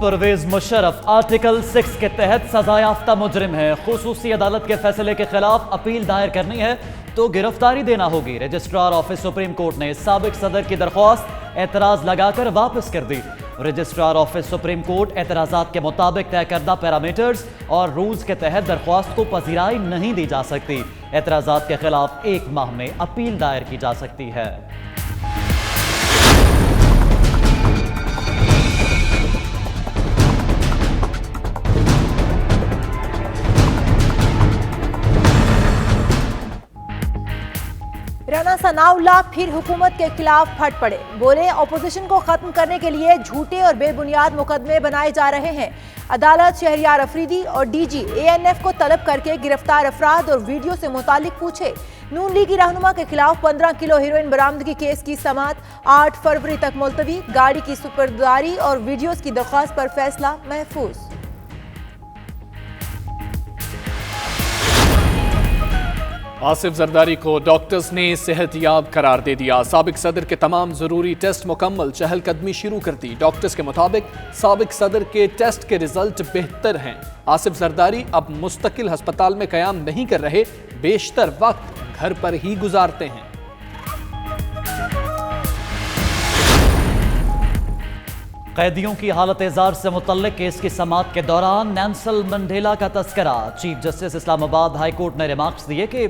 Pervez Musharraf article 6 کے تحت سزا یافتہ مجرم ہے. خصوصی عدالت کے فیصلے کے خلاف اپیل دائر کرنی ہے تو گرفتاری دینا ہوگی. رجسٹرار آفس سپریم کورٹ نے سابق صدر کی درخواست اعتراض لگا کر واپس کر دی. رجسٹرار آفس سپریم کورٹ اعتراضات کے مطابق طے کردہ پیرامیٹرز اور رولز کے تحت درخواست کو پذیرائی نہیں دی جا سکتی. اعتراضات کے خلاف 1 ماہ میں اپیل دائر کی جا سکتی ہے. رانا ثناء اللہ پھر حکومت کے خلاف پھٹ پڑے. بولے اپوزیشن کو ختم کرنے کے لیے جھوٹے اور بے بنیاد مقدمے بنائے جا رہے ہیں. عدالت شہریار افریدی اور ڈی جی ANF کو طلب کر کے گرفتار افراد اور ویڈیو سے متعلق پوچھے. نون لیگی رہنما کے خلاف 15 کلو ہیروئن برآمدگی کیس کی سماعت 8 فروری تک ملتوی. گاڑی کی سپرداری اور ویڈیوز کی درخواست پر فیصلہ محفوظ. آصف زرداری کو ڈاکٹرز نے صحت یاب قرار دے دیا. سابق صدر کے تمام ضروری ٹیسٹ مکمل. چہل قدمی شروع کر دی. ڈاکٹرز کے مطابق سابق صدر کے ٹیسٹ کے رزلٹ بہتر ہیں. آصف زرداری اب مستقل ہسپتال میں قیام نہیں کر رہے، بیشتر وقت گھر پر ہی گزارتے ہیں. قیدیوں کی حالت اعزار سے متعلق کیس کی سماعت کے دوران نیلسن منڈیلا کا تذکرہ. چیف جسٹس اسلام آباد ہائی کورٹ نے ریمارکس دیے کہ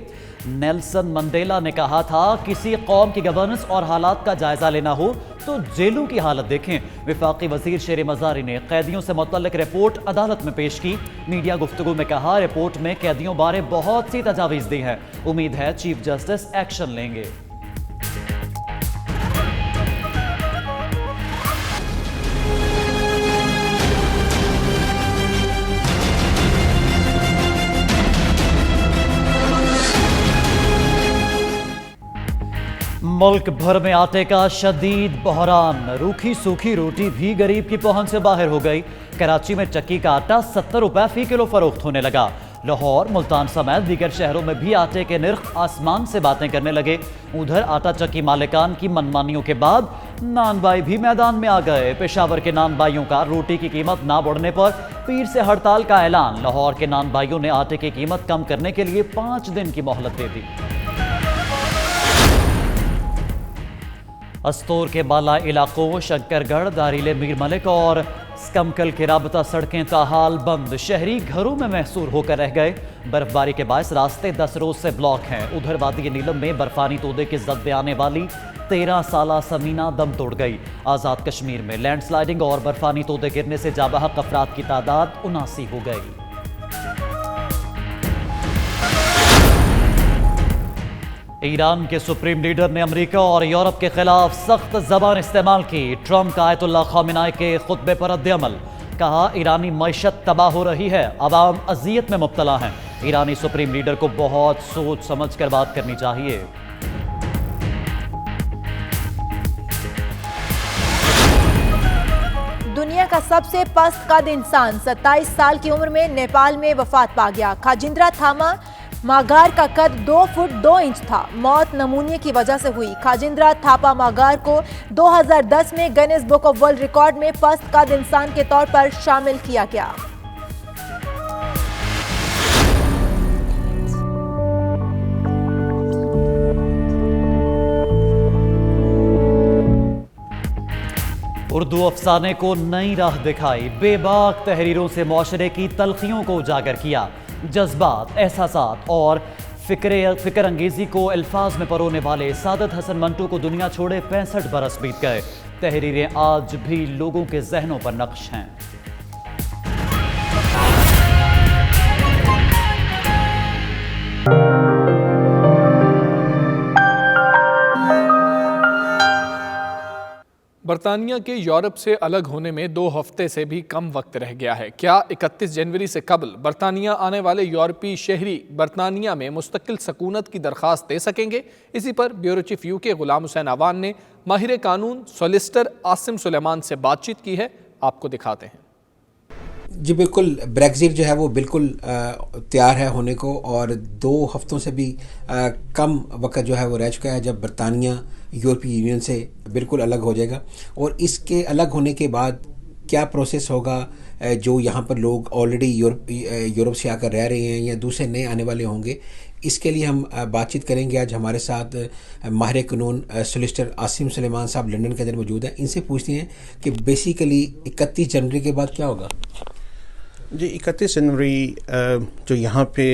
نیلسن منڈیلا نے کہا تھا کسی قوم کی گورننس اور حالات کا جائزہ لینا ہو تو جیلوں کی حالت دیکھیں. وفاقی وزیر شیر مزاری نے قیدیوں سے متعلق رپورٹ عدالت میں پیش کی. میڈیا گفتگو میں کہا رپورٹ میں قیدیوں بارے بہت سی تجاویز دی ہیں. امید ہے چیف جسٹس ایکشن لیں گے. ملک بھر میں آٹے کا شدید بحران. روکھی سوکھی روٹی بھی غریب کی پہنچ سے باہر ہو گئی. کراچی میں چکی کا آٹا 70 روپے فی کلو فروخت ہونے لگا. لاہور، ملتان سمیت دیگر شہروں میں بھی آٹے کے نرخ آسمان سے باتیں کرنے لگے. ادھر آٹا چکی مالکان کی منمانیوں کے بعد نان بائی بھی میدان میں آ گئے. پشاور کے نان بائیوں کا روٹی کی قیمت نہ بڑھنے پر پیر سے ہڑتال کا اعلان. لاہور کے نان بائیوں نے آٹے کی قیمت کم کرنے کے لیے 5 دن کی مہلت دے دی. استور کے بالا علاقوں شنکر گڑھ، داریلے میر ملک اور سکمکل کی رابطہ سڑکیں تاحال بند. شہری گھروں میں محصور ہو کر رہ گئے. برف باری کے باعث راستے 10 روز سے بلاک ہیں. ادھر وادی نیلم میں برفانی تودے کی زد میں آنے والی 13 سالہ سمینہ دم توڑ گئی. آزاد کشمیر میں لینڈ سلائیڈنگ اور برفانی تودے گرنے سے جاں بحق افراد کی تعداد 79 ہو گئی. ایران کے سپریم لیڈر نے امریکہ اور یورپ کے خلاف سخت زبان استعمال کی. ٹرمپ کا آیت اللہ خامنہ کے خطبے پر رد عمل. کہا ایرانی معیشت تباہ ہو رہی ہے، عوام اذیت میں مبتلا ہیں. ایرانی سپریم لیڈر کو بہت سوچ سمجھ کر بات کرنی چاہیے. دنیا کا سب سے پست قد انسان 27 سال کی عمر میں نیپال میں وفات پا گیا. کھاجندرا تھاما ماگار کا قد 2 فٹ 2 انچ تھا. موت نمونیے کی وجہ سے ہوئی. کھاجندرا تھاپا ماگار کو 2010 میں Guinness book of world record میں پست قد انسان کے طور پر شامل کیا گیا. اردو افسانے کو نئی راہ دکھائی. بے باک تحریروں سے معاشرے کی تلخیوں کو اجاگر کیا. جذبات، احساسات اور فکر انگیزی کو الفاظ میں پرونے والے سعادت حسن منٹو کو دنیا چھوڑے 65 برس بیت گئے. تحریریں آج بھی لوگوں کے ذہنوں پر نقش ہیں. برطانیہ کے یورپ سے الگ ہونے میں 2 ہفتے سے بھی کم وقت رہ گیا ہے. کیا 31 جنوری سے قبل برطانیہ آنے والے یورپی شہری برطانیہ میں مستقل سکونت کی درخواست دے سکیں گے؟ اسی پر بیورو چیف UK غلام حسین آوان نے ماہر قانون سولیسٹر عاصم سلیمان سے بات چیت کی ہے. آپ کو دکھاتے ہیں. جی بالکل، بریگزٹ جو ہے وہ بالکل تیار ہے ہونے کو، اور 2 ہفتوں سے بھی کم وقت جو ہے وہ رہ چکا ہے جب برطانیہ یورپی یونین سے بالکل الگ ہو جائے گا. اور اس کے الگ ہونے کے بعد کیا پروسیس ہوگا جو یہاں پر لوگ آلریڈی یورپ سے آ کر رہ رہے ہیں یا دوسرے نئے آنے والے ہوں گے. اس کے لیے ہم بات چیت کریں گے. آج ہمارے ساتھ ماہر قانون سولیسٹر عاصم سلیمان صاحب لنڈن کے اندر موجود ہیں. ان سے پوچھتے ہیں کہ بیسیکلی 31 جنوری کے بعد کیا ہوگا. جی 31 جنوری جو یہاں پہ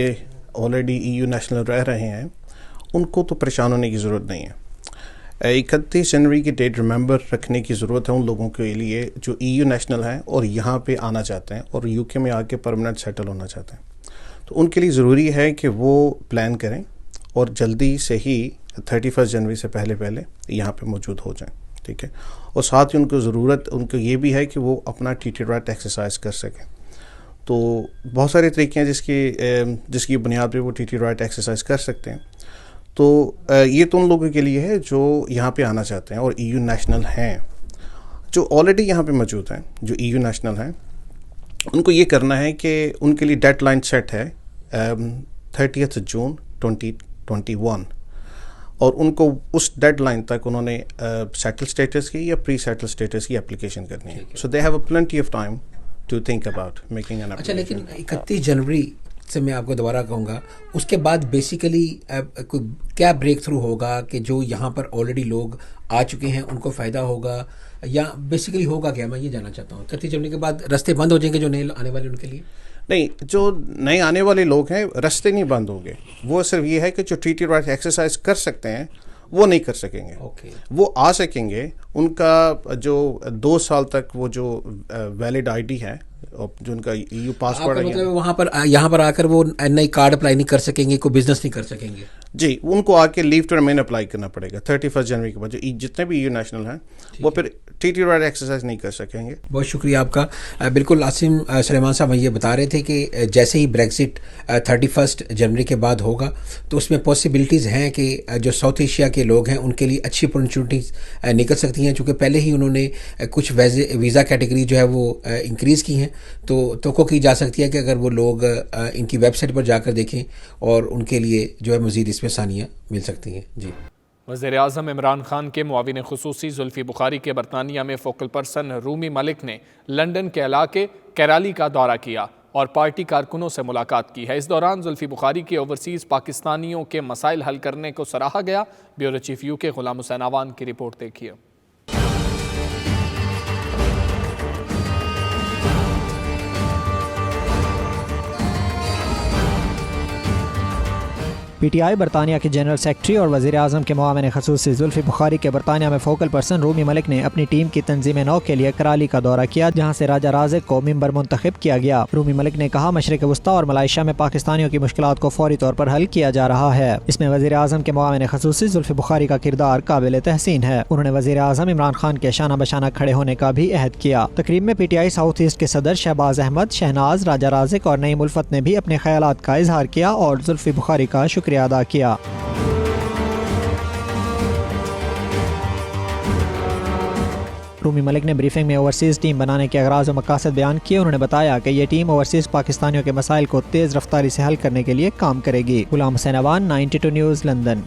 آلریڈی EU نیشنل رہ رہے ہیں ان کو تو پریشان ہونے کی ضرورت نہیں ہے. 31 جنوری کی ڈیٹ ریممبر رکھنے کی ضرورت ہے ان لوگوں کے لیے جو EU نیشنل ہیں اور یہاں پہ آنا چاہتے ہیں اور UK میں آ کے پرماننٹ سیٹل ہونا چاہتے ہیں. تو ان کے لیے ضروری ہے کہ وہ پلان کریں اور جلدی سے ہی 31 جنوری سے پہلے یہاں پہ موجود ہو جائیں. ٹھیک ہے. اور ساتھ ہی ان کو یہ بھی ہے کہ وہ اپنا TT رائٹ ایکسرسائز کر سکیں. تو بہت سارے طریقے ہیں جس کی بنیاد پہ وہ TT رائٹ ایکسرسائز کر سکتے ہیں. تو یہ تو ان لوگوں کے لیے ہے جو یہاں پہ آنا چاہتے ہیں اور EU نیشنل ہیں. جو آلریڈی یہاں پہ موجود ہیں جو EU نیشنل ہیں ان کو یہ کرنا ہے کہ ان کے لیے ڈیڈ لائن سیٹ ہے 30 جون 2021 اور ان کو اس ڈیڈ لائن تک انہوں نے سیٹل اسٹیٹس کی یا پری سیٹل اسٹیٹس کی اپلیکیشن کرنی ہے. So they have a plenty of time to think about making an اچھا. لیکن 31 جنوری سے میں آپ کو دوبارہ کہوں گا اس کے بعد بیسیکلی کیا بریک تھرو ہوگا کہ جو یہاں پر آلریڈی لوگ آ چکے ہیں ان کو فائدہ ہوگا یا بیسیکلی ہوگا کیا؟ میں یہ جاننا چاہتا ہوں. 31 جنوری کے بعد رستے بند ہو جائیں گے جو نئے آنے والے ان کے لیے؟ نہیں, جو نئے آنے والے لوگ ہیں رستے نہیں بند ہوں گے. وہ صرف یہ ہے کہ جو TT رائٹ ایکسرسائز کر سکتے ہیں وہ نہیں کر سکیں گے. وہ آ سکیں گے. ان کا جو 2 سال تک وہ جو ویلڈ ID ہے جو ان کا EU پاسپورٹ ہے مطلب وہاں پر یہاں پر آ کر وہ نئی کارڈ اپلائی نہیں کر سکیں گے, کوئی بزنس نہیں کر سکیں گے. جی, ان کو آ کے لیو ٹو ریمین اپلائی کرنا پڑے گا 31 جنوری کے بعد. جو جتنے بھی EU نیشنل ہیں وہ پھر TT رائٹ ایکسرسائز نہیں کر سکیں گے. بہت شکریہ آپ کا. بالکل عاصم سلیمان صاحب یہ بتا رہے تھے کہ جیسے ہی بریگزٹ 31 جنوری کے بعد ہوگا تو اس میں پاسبلٹیز ہیں کہ جو ساؤتھ ایشیا کے لوگ ہیں ان کے لیے اچھی اپرچونیٹیز نکل سکتی ہیں, چونکہ پہلے ہی انہوں نے کچھ ویزا کیٹیگری جو ہے وہ انکریز کی ہیں. تو توقع کی جا سکتی ہے کہ اگر وہ لوگ ان کی ویب سائٹ پر جا کر دیکھیں اور ان کے لیے جو ہے مزید اس میں آسانیاں مل سکتی ہیں. جی. وزیر اعظم عمران خان کے معاون خصوصی زلفی بخاری کے برطانیہ میں فوکل پرسن رومی ملک نے لنڈن کے علاقے کیرالی کا دورہ کیا اور پارٹی کارکنوں سے ملاقات کی ہے. اس دوران زلفی بخاری کے اوورسیز پاکستانیوں کے مسائل حل کرنے کو سراہا گیا. بیورو چیف UK غلام حسین عوان کی رپورٹ دیکھیے. PTI برطانیہ کے جنرل سیکرٹری اور وزیر اعظم کے معاون خصوصی زلفی بخاری کے برطانیہ میں فوکل پرسن رومی ملک نے اپنی ٹیم کی تنظیم نو کے لیے کرالی کا دورہ کیا, جہاں سے راجہ رازق کو ممبر منتخب کیا گیا. رومی ملک نے کہا مشرق وسطیٰ اور ملائیشیا میں پاکستانیوں کی مشکلات کو فوری طور پر حل کیا جا رہا ہے. اس میں وزیر اعظم کے معاون خصوصی زلفی بخاری کا کردار قابل تحسین ہے. انہوں نے وزیر اعظم عمران خان کے شانہ بشانہ کھڑے ہونے کا بھی عہد کیا. تقریب میں PTI ساؤتھ ایسٹ کے صدر شہباز احمد, شہناز, راجہ رازق اور نعیم الفت نے بھی اپنے خیالات کا اظہار کیا اور زلفی بخاری کا شکریہ ادا کیا. رومی ملک نے بریفنگ میں اوورسیز ٹیم بنانے کے اغراض و مقاصد بیان کیے. انہوں نے بتایا کہ یہ ٹیم اوورسیز پاکستانیوں کے مسائل کو تیز رفتاری سے حل کرنے کے لیے کام کرے گی. غلام حسین عوان, 92 نیوز, لندن.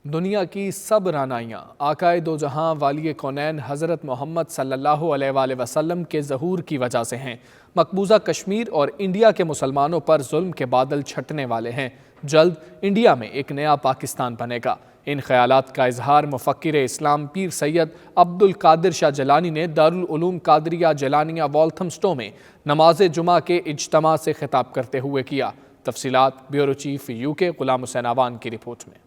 دنیا کی سب رانائیاں آقائے دو جہاں والی کونین حضرت محمد صلی اللہ علیہ وآلہ وسلم کے ظہور کی وجہ سے ہیں. مقبوضہ کشمیر اور انڈیا کے مسلمانوں پر ظلم کے بادل چھٹنے والے ہیں. جلد انڈیا میں ایک نیا پاکستان بنے گا. ان خیالات کا اظہار مفکر اسلام پیر سید عبد القادر شاہ جیلانی نے دارالعلوم قادریہ جیلانیہ والتھمسٹو میں نماز جمعہ کے اجتماع سے خطاب کرتے ہوئے کیا. تفصیلات بیورو چیف UK غلام حسین عوان کی رپورٹ میں.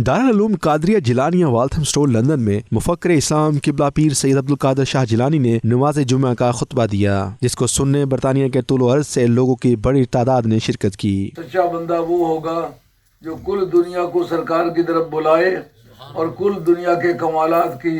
دارالعلوم قادریہ جیلانیہ والتھمسٹو لندن میں مفکر اسلام قبلہ پیر سید عبد القادر شاہ جیلانی نے نماز جمعہ کا خطبہ دیا، جس کو سننے برطانیہ کے طول و عرض سے لوگوں کی بڑی تعداد نے شرکت کی. سچا بندہ وہ ہوگا جو کل دنیا کو سرکار کی طرف بلائے اور کل دنیا کے کمالات کی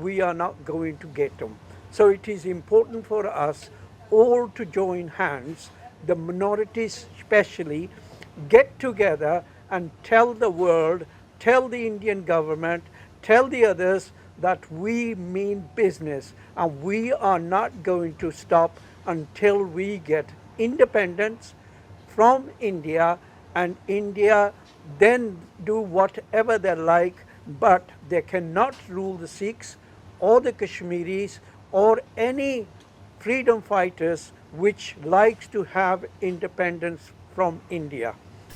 We are not going to get them. So it is important for us all to join hands, the minorities especially, get together and tell the world, tell the Indian government, tell the others that we mean business and we are not going to stop until we get independence from India, and India then do whatever they like, but they cannot rule the Sikhs or the Kashmiris or any freedom fighters which likes to have independence from India.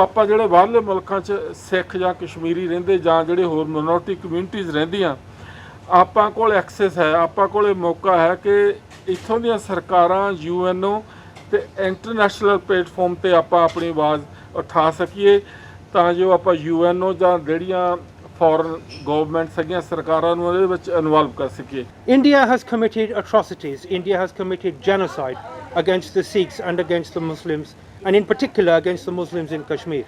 ਆਪਾਂ ਜਿਹੜੇ ਬਾਹਰਲੇ ਮੁਲਕਾਂ 'ਚ ਸਿੱਖ ਜਾਂ ਕਸ਼ਮੀਰੀ ਰਹਿੰਦੇ ਜਾਂ ਜਿਹੜੇ ਹੋਰ ਮਿਨੋਰਟੀ ਕਮਿਊਨਿਟੀਜ਼ ਰਹਿੰਦੀਆਂ, ਆਪਾਂ ਕੋਲ ਐਕਸੈਸ ਹੈ, ਆਪਾਂ ਕੋਲ ਮੌਕਾ ਹੈ ਕਿ ਇੱਥੋਂ ਦੀਆਂ ਸਰਕਾਰਾਂ UNO ਤੇ ਇੰਟਰਨੈਸ਼ਨਲ ਪਲੇਟਫਾਰਮ ਤੇ ਆਪਾਂ ਆਪਣੀ ਆਵਾਜ਼ ਉਠਾ ਸਕੀਏ ਤਾਂ ਜੋ ਆਪਾਂ UNO ਜਾਂ ਜਿਹੜੀਆਂ ਫੋਰਨ ਗਵਰਨਮੈਂਟਸ ਹੈਗੀਆਂ ਸਰਕਾਰਾਂ ਨੂੰ ਇਹਦੇ ਵਿੱਚ ਇਨਵੋਲਵ ਕਰ ਸਕੀਏ। India has committed atrocities. India has committed genocide against the Sikhs and against the Muslims, and in particular against the Muslims in Kashmir.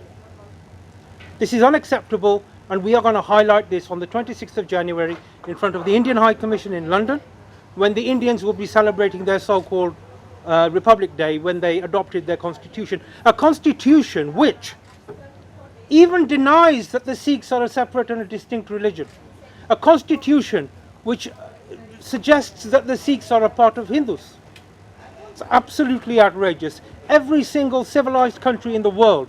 This is unacceptable and we are going to highlight this on the 26th of January in front of the Indian High Commission in London, when the Indians will be celebrating their so-called Republic Day, when they adopted their constitution. A constitution which even denies that the Sikhs are a separate and a distinct religion. A constitution which suggests that the Sikhs are a part of Hindus. It's absolutely outrageous. Every single civilized country in the world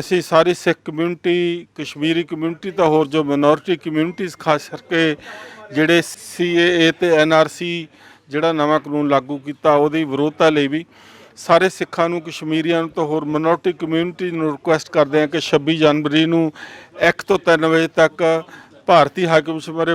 ਅਸੀਂ ਸਾਰੀ ਸਿੱਖ community, Kashmiri community ਤਾਂ ਹੋਰ ਜੋ minority communities ਖਾਸ ਕਰਕੇ ਜਿਹੜੇ CAA ਤੇ NRC ਜਿਹੜਾ ਨਵਾਂ ਕਾਨੂੰਨ ਲਾਗੂ ਕੀਤਾ ਉਹਦੀ ਵਿਰੋਧਤਾ ਲਈ ਵੀ ਸਾਰੇ ਸਿੱਖਾਂ ਨੂੰ, ਕਸ਼ਮੀਰੀਆਂ ਨੂੰ ਤਾਂ ਹੋਰ ਮਿਨੋਰਿਟੀ ਕਮਿਊਨਿਟੀ ਨੂੰ ਰਿਕੁਐਸਟ ਕਰਦੇ ਹਾਂ ਕਿ 26 ਜਨਵਰੀ ਨੂੰ 1 ਤੋਂ 3 ਵਜੇ ਤੱਕ ਭਾਰਤੀ ਹਾਈ ਕਮਿਸ਼ਨ ਬਾਰੇ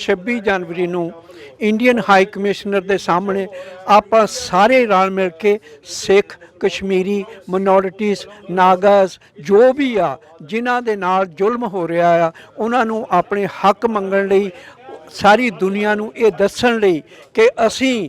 26 ਜਨਵਰੀ ਨੂੰ ਇੰਡੀਅਨ ਹਾਈ ਕਮਿਸ਼ਨਰ ਦੇ ਸਾਹਮਣੇ ਆਪਾਂ ਸਾਰੇ ਰਲ ਮਿਲ ਕੇ ਸਿੱਖ, ਕਸ਼ਮੀਰੀ, ਮਿਨੋਰਿਟੀਜ਼, ਨਾਗਾਜ਼ ਜੋ ਵੀ ਆ ਜਿਨ੍ਹਾਂ ਦੇ ਨਾਲ ਜ਼ੁਲਮ ਹੋ ਰਿਹਾ ਆ ਉਹਨਾਂ ਨੂੰ ਆਪਣੇ ਹੱਕ ਮੰਗਣ ਲਈ, ਸਾਰੀ ਦੁਨੀਆ ਨੂੰ ਇਹ ਦੱਸਣ ਲਈ ਕਿ ਅਸੀਂ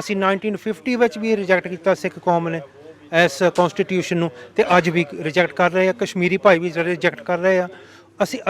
ਅਸੀਂ 1950 ਵਿੱਚ ਵੀ ਰਿਜੈਕਟ ਕੀਤਾ ਸਿੱਖ ਕੌਮ ਨੇ ਇਸ ਕਨਸਟੀਟਿਊਸ਼ਨ ਨੂੰ, ਤੇ ਅੱਜ ਵੀ ਰਿਜੈਕਟ ਕਰ ਰਹੇ ਆ। ਕਸ਼ਮੀਰੀ ਭਾਈ ਵੀ ਰਿਜੈਕਟ ਕਰ ਰਹੇ ਆ। ਅਸੀਂ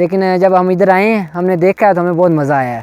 لیکن جب ہم ادھر آئے ہیں ہم نے دیکھا ہے تو ہمیں بہت مزہ آیا ہے۔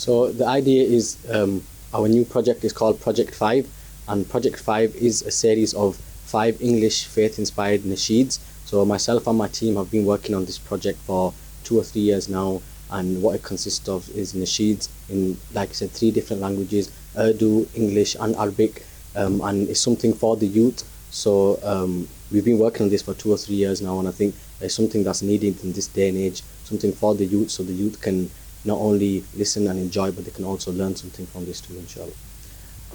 So the idea is our new project is called Project 5, and Project 5 is a series of 5 English faith-inspired nasheeds. So myself and my team have been working on this project for 2 or 3 years now, and what it consists of is nasheeds in, like I said, 3 different languages, Urdu, English and Arabic, and it's something for the youth. So we've been working on this for 2 or 3 years now, and I think it's something that's needed in this day and age, something for the youth, so the youth can not only listen and enjoy, but they can also learn something from this too, inshallah.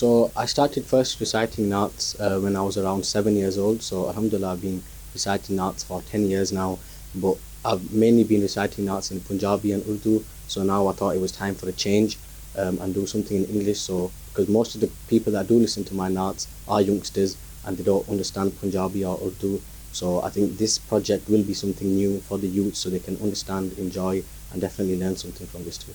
So I started first reciting naats when I was around 7 years old. So alhamdulillah I've been reciting naats for 10 years now, but I've mainly been reciting naats in Punjabi and Urdu. So now I thought it was time for a change and do something in English. So because most of the people that do listen to my naats are youngsters and they don't understand Punjabi or Urdu. So I think this project will be something new for the youth, so they can understand, enjoy, and definitely learn something from this too.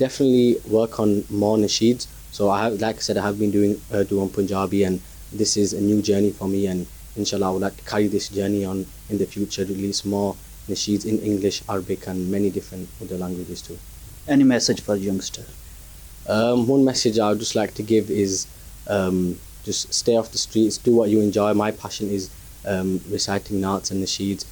Definitely work on more nasheeds. So I have, like I said, I have been doing Urdu and Punjabi, and this is a new journey for me. And inshallah, I would like to carry this journey on in the future, release more nasheeds in English, Arabic, and many different other languages too. Any message for youngster? One message I would just like to give is just stay off the streets, do what you enjoy. My passion is reciting naats and nasheeds.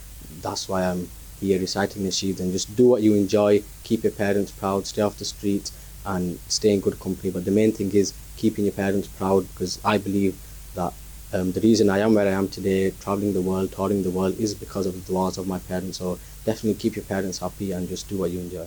That's why I'm here reciting nasheeds, and just do what you enjoy, keep your parents proud, stay off the streets and stay in good company. But the main thing is keeping your parents proud, because I believe that the reason I am where I am today, traveling the world, touring the world, is because of the duas of my parents. So definitely keep your parents happy and just do what you enjoy.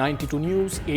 92 News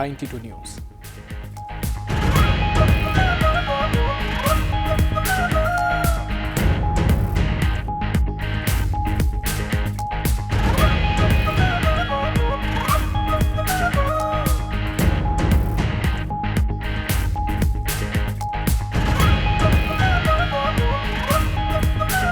92 News।